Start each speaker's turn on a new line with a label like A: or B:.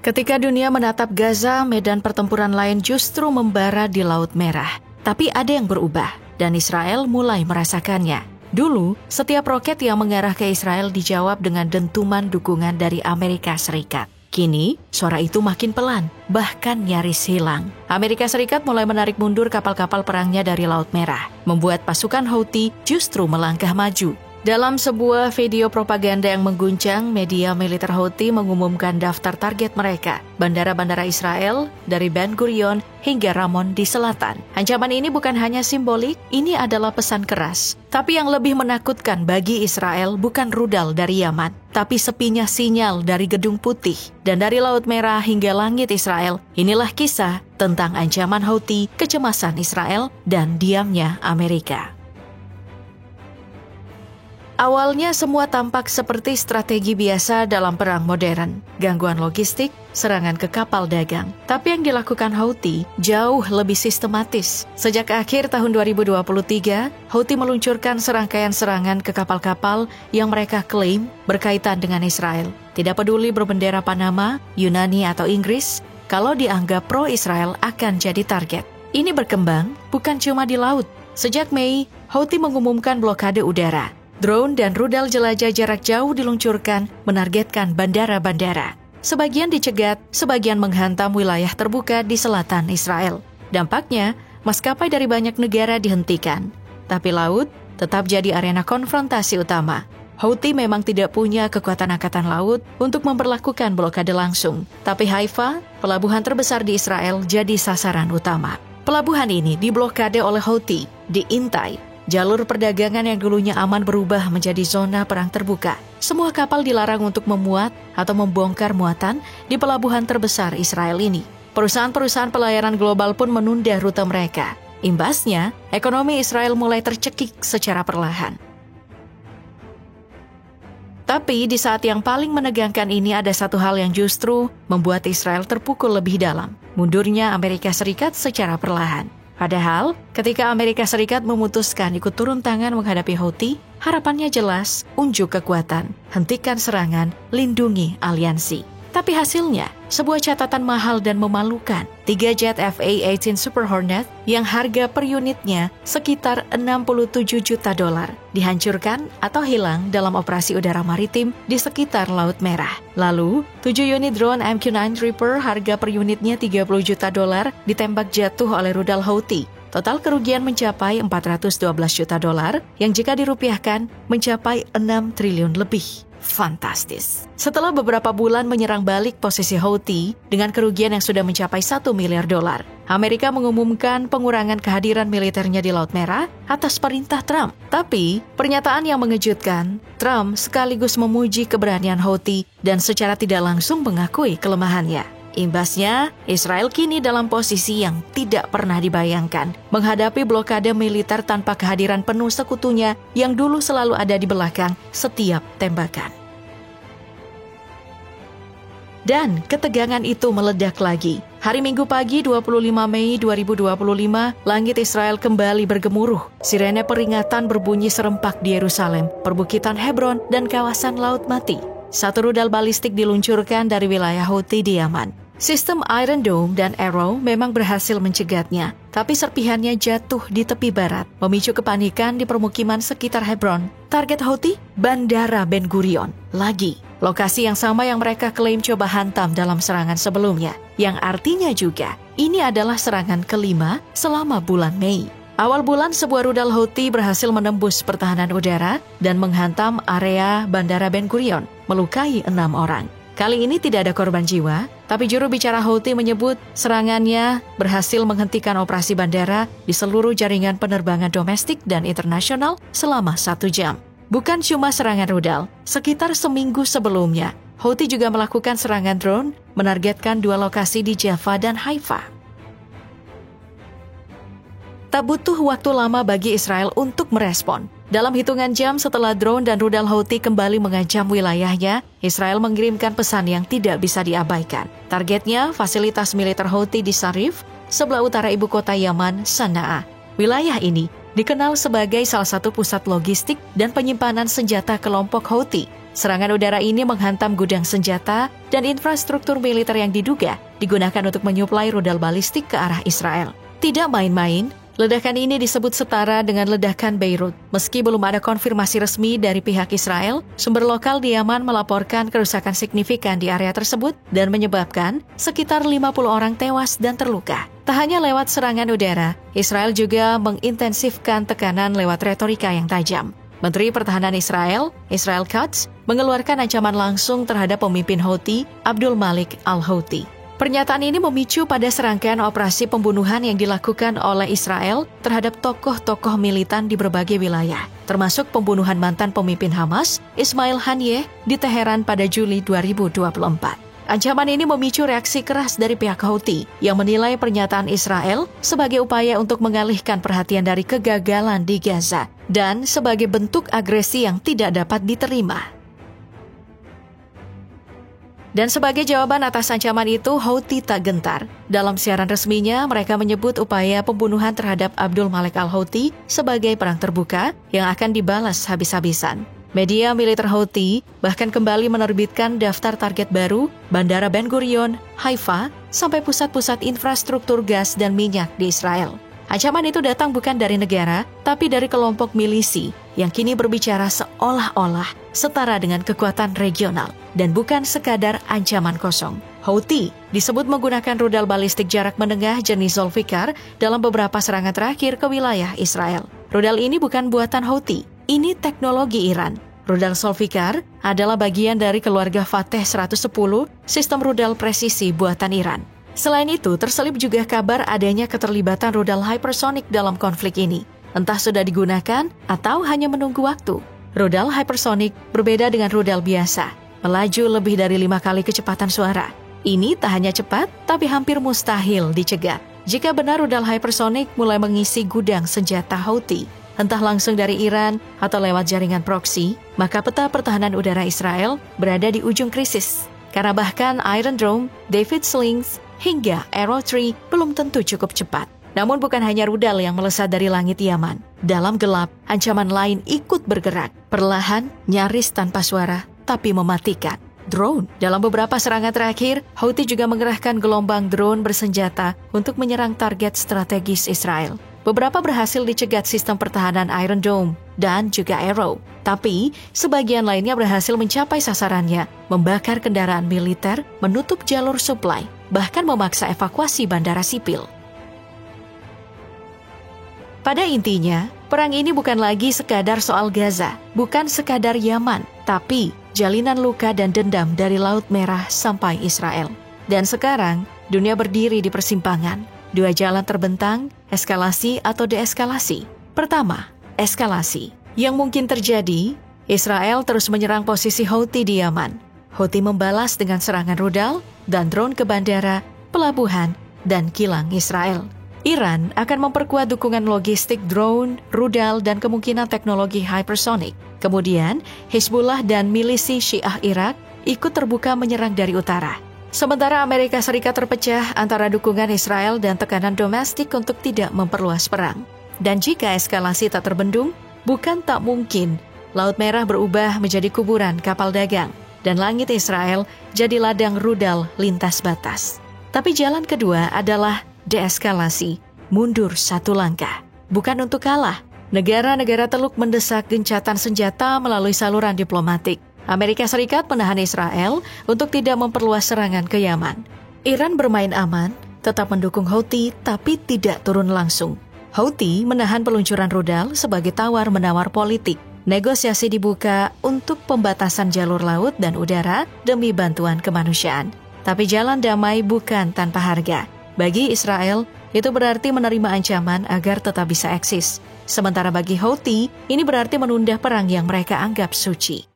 A: Ketika dunia menatap Gaza, medan pertempuran lain justru membara di Laut Merah. Tapi ada yang berubah, dan Israel mulai merasakannya. Dulu, setiap roket yang mengarah ke Israel dijawab dengan dentuman dukungan dari Amerika Serikat. Kini, suara itu makin pelan, bahkan nyaris hilang. Amerika Serikat mulai menarik mundur kapal-kapal perangnya dari Laut Merah, membuat pasukan Houthi justru melangkah maju. Dalam sebuah video propaganda yang mengguncang, media militer Houthi mengumumkan daftar target mereka, bandara-bandara Israel dari Ben Gurion hingga Ramon di selatan. Ancaman ini bukan hanya simbolik, ini adalah pesan keras. Tapi yang lebih menakutkan bagi Israel bukan rudal dari Yaman, tapi sepinya sinyal dari Gedung Putih. Dan dari Laut Merah hingga langit Israel, inilah kisah tentang ancaman Houthi, kecemasan Israel, dan diamnya Amerika. Awalnya semua tampak seperti strategi biasa dalam perang modern. Gangguan logistik, serangan ke kapal dagang. Tapi yang dilakukan Houthi jauh lebih sistematis. Sejak akhir tahun 2023, Houthi meluncurkan serangkaian serangan ke kapal-kapal yang mereka klaim berkaitan dengan Israel. Tidak peduli berbendera Panama, Yunani atau Inggris, kalau dianggap pro-Israel akan jadi target. Ini berkembang bukan cuma di laut. Sejak Mei, Houthi mengumumkan blokade udara. Drone dan rudal jelajah jarak jauh diluncurkan menargetkan bandara-bandara. Sebagian dicegat, sebagian menghantam wilayah terbuka di selatan Israel. Dampaknya, maskapai dari banyak negara dihentikan. Tapi laut tetap jadi arena konfrontasi utama. Houthi memang tidak punya kekuatan angkatan laut untuk memperlakukan blokade langsung. Tapi Haifa, pelabuhan terbesar di Israel, jadi sasaran utama. Pelabuhan ini diblokade oleh Houthi, diintai. Jalur perdagangan yang dulunya aman berubah menjadi zona perang terbuka. Semua kapal dilarang untuk memuat atau membongkar muatan di pelabuhan terbesar Israel ini. Perusahaan-perusahaan pelayaran global pun menunda rute mereka. Imbasnya, ekonomi Israel mulai tercekik secara perlahan. Tapi di saat yang paling menegangkan ini ada satu hal yang justru membuat Israel terpukul lebih dalam. Mundurnya Amerika Serikat secara perlahan. Padahal, ketika Amerika Serikat memutuskan ikut turun tangan menghadapi Houthi, harapannya jelas, unjuk kekuatan, hentikan serangan, lindungi aliansi. Tapi hasilnya, sebuah catatan mahal dan memalukan. 3 jet FA-18 Super Hornet yang harga per unitnya sekitar $67 juta dihancurkan atau hilang dalam operasi udara maritim di sekitar Laut Merah. Lalu, 7 unit drone MQ-9 Reaper harga per unitnya $30 juta ditembak jatuh oleh rudal Houthi. Total kerugian mencapai $412 juta yang jika dirupiahkan mencapai 6 triliun lebih. Fantastis. Setelah beberapa bulan menyerang balik posisi Houthi dengan kerugian yang sudah mencapai $1 miliar, Amerika mengumumkan pengurangan kehadiran militernya di Laut Merah atas perintah Trump. Tapi, pernyataan yang mengejutkan, Trump sekaligus memuji keberanian Houthi dan secara tidak langsung mengakui kelemahannya. Imbasnya, Israel kini dalam posisi yang tidak pernah dibayangkan, menghadapi blokade militer tanpa kehadiran penuh sekutunya yang dulu selalu ada di belakang setiap tembakan. Dan ketegangan itu meledak lagi. Hari Minggu pagi 25 Mei 2025, langit Israel kembali bergemuruh. Sirene peringatan berbunyi serempak di Yerusalem, perbukitan Hebron, dan kawasan Laut Mati. Satu rudal balistik diluncurkan dari wilayah Houthi di Yaman. Sistem Iron Dome dan Arrow memang berhasil mencegatnya, tapi serpihannya jatuh di tepi barat, memicu kepanikan di permukiman sekitar Hebron. Target Houthi? Bandara Ben Gurion. Lagi, lokasi yang sama yang mereka klaim coba hantam dalam serangan sebelumnya, yang artinya juga, ini adalah serangan kelima selama bulan Mei. Awal bulan, sebuah rudal Houthi berhasil menembus pertahanan udara dan menghantam area Bandara Ben Gurion, melukai 6 orang. Kali ini tidak ada korban jiwa, tapi juru bicara Houthi menyebut serangannya berhasil menghentikan operasi bandara di seluruh jaringan penerbangan domestik dan internasional selama 1 jam. Bukan cuma serangan rudal, sekitar seminggu sebelumnya, Houthi juga melakukan serangan drone menargetkan 2 lokasi di Jaffa dan Haifa. Tak butuh waktu lama bagi Israel untuk merespon. Dalam hitungan jam setelah drone dan rudal Houthi kembali mengancam wilayahnya, Israel mengirimkan pesan yang tidak bisa diabaikan. Targetnya fasilitas militer Houthi di Sarif, sebelah utara ibu kota Yaman, Sanaa. Wilayah ini dikenal sebagai salah satu pusat logistik dan penyimpanan senjata kelompok Houthi. Serangan udara ini menghantam gudang senjata dan infrastruktur militer yang diduga digunakan untuk menyuplai rudal balistik ke arah Israel. Tidak main-main, ledakan ini disebut setara dengan ledakan Beirut. Meski belum ada konfirmasi resmi dari pihak Israel, sumber lokal di Yaman melaporkan kerusakan signifikan di area tersebut dan menyebabkan sekitar 50 orang tewas dan terluka. Tak hanya lewat serangan udara, Israel juga mengintensifkan tekanan lewat retorika yang tajam. Menteri Pertahanan Israel Katz, mengeluarkan ancaman langsung terhadap pemimpin Houthi, Abdul Malik al-Houthi. Pernyataan ini memicu pada serangkaian operasi pembunuhan yang dilakukan oleh Israel terhadap tokoh-tokoh militan di berbagai wilayah, termasuk pembunuhan mantan pemimpin Hamas, Ismail Haniyeh, di Teheran pada Juli 2024. Ancaman ini memicu reaksi keras dari pihak Houthi yang menilai pernyataan Israel sebagai upaya untuk mengalihkan perhatian dari kegagalan di Gaza dan sebagai bentuk agresi yang tidak dapat diterima. Dan sebagai jawaban atas ancaman itu, Houthi tak gentar. Dalam siaran resminya, mereka menyebut upaya pembunuhan terhadap Abdul Malik al-Houthi sebagai perang terbuka yang akan dibalas habis-habisan. Media militer Houthi bahkan kembali menerbitkan daftar target baru Bandara Ben Gurion, Haifa, sampai pusat-pusat infrastruktur gas dan minyak di Israel. Ancaman itu datang bukan dari negara, tapi dari kelompok milisi yang kini berbicara seolah-olah setara dengan kekuatan regional dan bukan sekadar ancaman kosong. Houthi disebut menggunakan rudal balistik jarak menengah jenis Zulfikar dalam beberapa serangan terakhir ke wilayah Israel. Rudal ini bukan buatan Houthi. Ini teknologi Iran. Rudal Zulfikar adalah bagian dari keluarga Fateh 110, sistem rudal presisi buatan Iran. Selain itu, terselip juga kabar adanya keterlibatan rudal hypersonic dalam konflik ini. Entah sudah digunakan atau hanya menunggu waktu. Rudal hypersonic berbeda dengan rudal biasa, melaju lebih dari 5 kali kecepatan suara. Ini tak hanya cepat, tapi hampir mustahil dicegat. Jika benar rudal hypersonic mulai mengisi gudang senjata Houthi, entah langsung dari Iran atau lewat jaringan proksi, maka peta pertahanan udara Israel berada di ujung krisis. Karena bahkan Iron Dome, David Slings, hingga Arrow 3 belum tentu cukup cepat. Namun bukan hanya rudal yang melesat dari langit Yaman. Dalam gelap, ancaman lain ikut bergerak, perlahan, nyaris tanpa suara, tapi mematikan. Drone. Dalam beberapa serangan terakhir, Houthi juga mengerahkan gelombang drone bersenjata untuk menyerang target strategis Israel. Beberapa berhasil dicegat sistem pertahanan Iron Dome dan juga Arrow. Tapi, sebagian lainnya berhasil mencapai sasarannya, membakar kendaraan militer, menutup jalur suplai, bahkan memaksa evakuasi bandara sipil. Pada intinya, perang ini bukan lagi sekadar soal Gaza, bukan sekadar Yaman, tapi jalinan luka dan dendam dari Laut Merah sampai Israel. Dan sekarang, dunia berdiri di persimpangan. Dua jalan terbentang, eskalasi atau deeskalasi. Pertama, eskalasi. Yang mungkin terjadi, Israel terus menyerang posisi Houthi di Yaman. Houthi membalas dengan serangan rudal dan drone ke bandara, pelabuhan, dan kilang Israel. Iran akan memperkuat dukungan logistik drone, rudal, dan kemungkinan teknologi hypersonic. Kemudian, Hezbollah dan milisi Syiah Irak ikut terbuka menyerang dari utara. Sementara Amerika Serikat terpecah antara dukungan Israel dan tekanan domestik untuk tidak memperluas perang. Dan jika eskalasi tak terbendung, bukan tak mungkin Laut Merah berubah menjadi kuburan kapal dagang dan langit Israel jadi ladang rudal lintas batas. Tapi jalan kedua adalah deeskalasi, mundur satu langkah. Bukan untuk kalah, negara-negara Teluk mendesak gencatan senjata melalui saluran diplomatik. Amerika Serikat menahan Israel untuk tidak memperluas serangan ke Yaman. Iran bermain aman, tetap mendukung Houthi tapi tidak turun langsung. Houthi menahan peluncuran rudal sebagai tawar-menawar politik. Negosiasi dibuka untuk pembatasan jalur laut dan udara demi bantuan kemanusiaan. Tapi jalan damai bukan tanpa harga. Bagi Israel, itu berarti menerima ancaman agar tetap bisa eksis. Sementara bagi Houthi, ini berarti menunda perang yang mereka anggap suci.